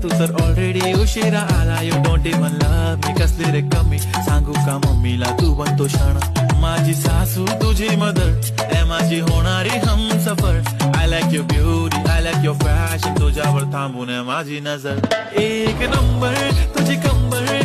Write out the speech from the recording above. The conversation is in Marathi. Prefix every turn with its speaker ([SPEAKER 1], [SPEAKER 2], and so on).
[SPEAKER 1] तू तर ऑलरेडी उशिरा आला. You don't even love me, कसली रे कमी सांगू का मम्मीला तू बनतो क्षण. माझी सासू तुझी मदर ए माझी होणारी Humsafar. I like your beauty, I like your fashion, तुझ्यावर थांबून माझी नजर. एक नंबर तुझी कंबर